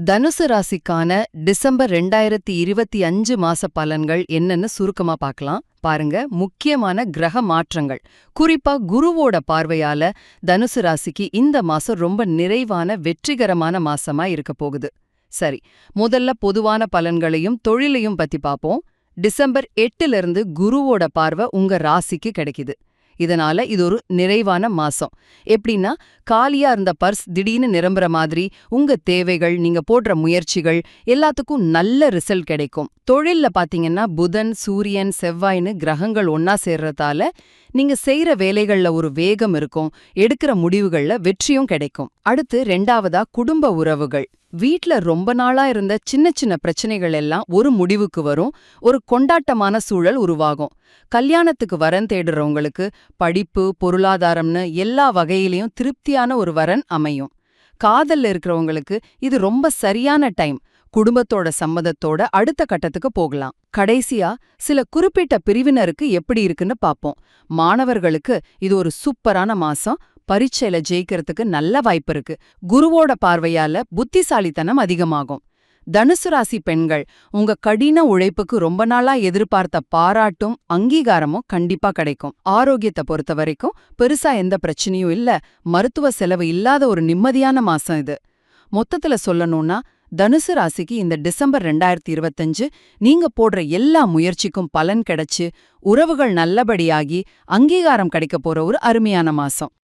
தனுசு ராசிக்கான டிசம்பர் 2025 மாச பலன்கள் என்னன்னு சுருக்கமா பார்க்கலாம். பாருங்க, முக்கியமான கிரக மாற்றங்கள், குறிப்பா குருவோட பார்வையால தனுசு ராசிக்கு இந்த மாசம் ரொம்ப நிறைவான வெற்றிகரமான மாசமா இருக்க போகுது. சரி, முதல்ல பொதுவான பலன்களையும் தொழிலையும் பத்தி பார்ப்போம். டிசம்பர் 8ல இருந்து குருவோட பார்வை உங்க ராசிக்கு கிடைக்குது. இதனால இது ஒரு நிறைவான மாசம். எப்படின்னா, காலியா இருந்த பர்ஸ் திடீர்னு நிரம்புற மாதிரி உங்க தேவைகள், நீங்க போடுற முயற்சிகள் எல்லாத்துக்கும் நல்ல ரிசல்ட் கிடைக்கும். தொழில்ல பாத்தீங்கன்னா புதன், சூரியன், செவ்வாய்னு கிரகங்கள் ஒன்னா சேர்றதால நீங்க செய்யற வேலைகள்ல ஒரு வேகம் இருக்கும், எடுக்கிற முடிவுகள்ல வெற்றியும் கிடைக்கும். அடுத்து ரெண்டாவதா குடும்ப உறவுகள். வீட்ல ரொம்ப நாளா இருந்த சின்ன சின்ன பிரச்சனைகள் எல்லாம் ஒரு முடிவுக்கு வரும், ஒரு கொண்டாட்டமான சூழல் உருவாகும். கல்யாணத்துக்கு வரன் தேடுறவங்களுக்கு படிப்பு, பொருளாதாரம்னு எல்லா வகையிலையும் திருப்தியான ஒரு வரன் அமையும். காதல்ல இருக்கிறவங்களுக்கு இது ரொம்ப சரியான டைம். குடும்பத்தோட சம்மதத்தோட அடுத்த கட்டத்துக்கு போகலாம். கடைசியா சில குறிப்பிட்ட பிரிவினருக்கு எப்படி இருக்குன்னு பாப்போம். மாணவர்களுக்கு இது ஒரு சூப்பரான மாசம். பரீட்சையில ஜெயிக்கிறதுக்கு நல்ல வாய்ப்பு இருக்கு. குருவோட பார்வையால புத்திசாலித்தனம் அதிகமாகும். தனுசு ராசி பெண்கள், உங்க கடின உழைப்புக்கு ரொம்ப நாளா எதிர்பார்த்த பாராட்டும் அங்கீகாரமும் கண்டிப்பா கிடைக்கும். ஆரோக்கியத்தை பொறுத்த வரைக்கும் பெருசா எந்த பிரச்சனையும் இல்ல, மருத்துவ செலவு இல்லாத ஒரு நிம்மதியான மாசம் இது. மொத்தத்துல சொல்லணும்னா, தனுசு ராசிக்கு இந்த டிசம்பர் 2025 நீங்க போடுற எல்லா முயற்சிக்கும் பலன் கிடைச்சு, உறவுகள் நல்லபடியாகி அங்கீகாரம் கிடைக்க போற ஒரு அருமையான மாசம்.